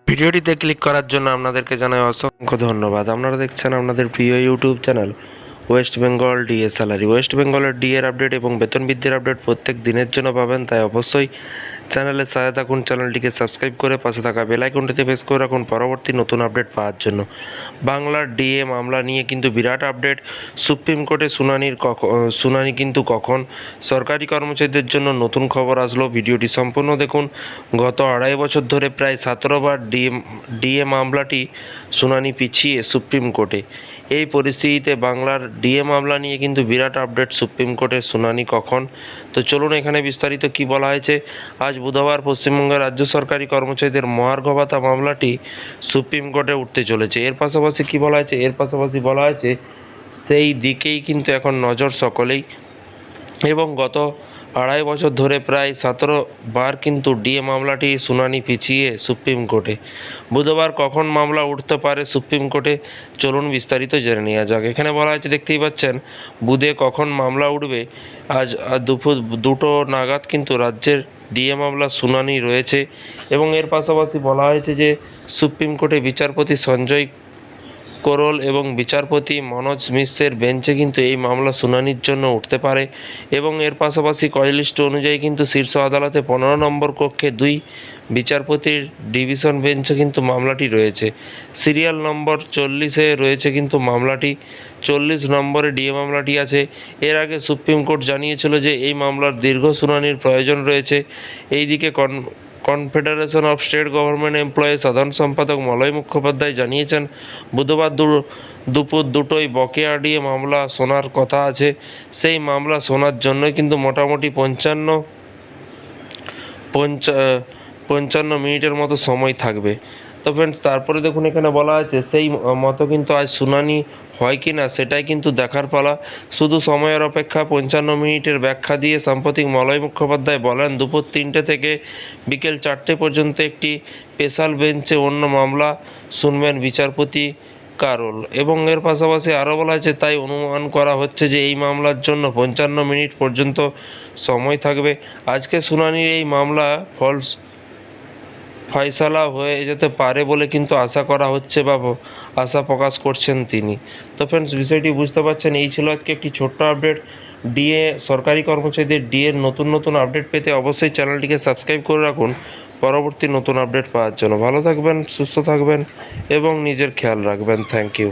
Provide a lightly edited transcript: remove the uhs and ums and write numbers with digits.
ভিডিওটিতে ক্লিক করার জন্য আপনাদেরকে জানাই অসংখ্য ধন্যবাদ। আপনারা দেখছেন আপনাদের প্রিয় YouTube channel West Bengal DA salary. West বেঙ্গলের ডিএর আপডেট এবং বেতন বৃদ্ধির আপডেট প্রত্যেক দিনের জন্য পাবেন, তাই অবশ্যই চ্যানেলের সাথে থাকুন। চ্যানেলটিকে সাবস্ক্রাইব করে পাশে থাকা বেল আইকনটিতে প্রেস করে রাখুন পরবর্তী নতুন আপডেট পাওয়ার জন্য। বাংলার ডিএ মামলা নিয়ে কিন্তু বিরাট আপডেট। সুপ্রিম কোর্টে শুনানি কিন্তু কখন? সরকারি কর্মচারীদের জন্য নতুন খবর আসলো। ভিডিওটি সম্পূর্ণ দেখুন। গত 2.5 বছর ধরে প্রায় 17 বার ডিএ মামলাটি শুনানি পিছিয়ে সুপ্রিম কোর্টে। এই পরিস্থিতিতে বাংলার ডিএ মামলা নিয়ে কিন্তু বিরাট আপডেট। সুপ্রিম কোর্টের শুনানি কখন? তো চলুন এখানে বিস্তারিত কি বলা হয়েছে। আজ বুধবার পশ্চিমবঙ্গের রাজ্য সরকারি কর্মচারীদের মহার্ঘ ভাতা মামলাটি সুপ্রিম কোর্টে উঠতে চলেছে। এর পাশাপাশি কি বলা হয়েছে? বলা হয়েছে সেই দিকেই কিন্তু এখন নজর সকলেই। এবং গত 2.5 বছর ধরে প্রায় 17 বার কিন্তু ডিএ মামলাটি শুনানি পিছিয়ে সুপ্রিম কোর্টে। বুধবার কখন মামলা উঠতে পারে সুপ্রিম কোর্টে, চলুন বিস্তারিত জেনে নেওয়া যাক। এখানে বলা হয়েছে, দেখতেই পাচ্ছেন বুধে কখন মামলা উঠবে। আজ দুপুর 2টো নাগাদ কিন্তু রাজ্যের ডিএ মামলা শুনানি রয়েছে। এবং এর পাশাপাশি বলা হয়েছে যে সুপ্রিম কোর্টে বিচারপতি সঞ্জয় করল এবং বিচারপতি মনোজ মিশ্রের বেঞ্চে কিন্তু এই মামলা শুনানির জন্য উঠতে পারে। এবং এর পাশাপাশি কজলিস্ট অনুযায়ী কিন্তু শীর্ষ আদালতে 15 নম্বর কক্ষে 2 বিচারপতির ডিভিশন বেঞ্চে কিন্তু মামলাটি রয়েছে। সিরিয়াল নম্বর 40-এ রয়েছে কিন্তু মামলাটি। 40 নম্বরে ডিএ মামলাটি আছে। এর আগে সুপ্রিম কোর্ট জানিয়েছিল যে এই মামলার দীর্ঘ শুনানির প্রয়োজন রয়েছে। এইদিকে confederation of state government employees সাধারণ সম্পাদক মলয় মুখোপাধ্যায় জানিয়েছেন, বুধবার দুপুর 2টোয় বকেয়া ডিএ মামলা শোনার কথা আছে। সেই মামলা শোনার জন্যই কিন্তু মোটামুটি 55 মিনিটের মতো সময় থাকবে। তো ফ্রেন্ডস, তারপরে দেখুন এখানে বলা আছে সেই মতো কিন্তু আজ শুনানি হয় কি না সেটাই কিন্তু দেখার পালা। শুধু সময়ের অপেক্ষা। 55 মিনিটের ব্যাখ্যা দিয়ে সাম্প্রতিক মলয় মুখোপাধ্যায় বলেন, দুপুর 3টে থেকে বিকেল 4টে পর্যন্ত একটি স্পেশাল বেঞ্চে অন্য মামলা শুনবেন বিচারপতি কারোল। এবং এর পাশাপাশি আরও বলা হয়েছে, তাই অনুমান করা হচ্ছে যে এই মামলার জন্য 55 মিনিট পর্যন্ত সময় থাকবে। আজকে শুনানির এই মামলা ফয়সালা হয়ে যেতে পারে বলে কিন্তু আশা করা হচ্ছে বা আশা প্রকাশ করছেন তিনি। তো ফ্রেন্ডস, বিষয়টি বুঝতে পারছেন। এই ছিল আজকে একটি ছোট্ট আপডেট। ডিএ সরকারি কর্মচারীদের ডিএর নতুন আপডেট পেতে অবশ্যই চ্যানেলটিকে সাবস্ক্রাইব করে রাখুন পরবর্তী নতুন আপডেট পাওয়ার জন্য। ভালো থাকবেন, সুস্থ থাকবেন এবং নিজের খেয়াল রাখবেন। Thank you.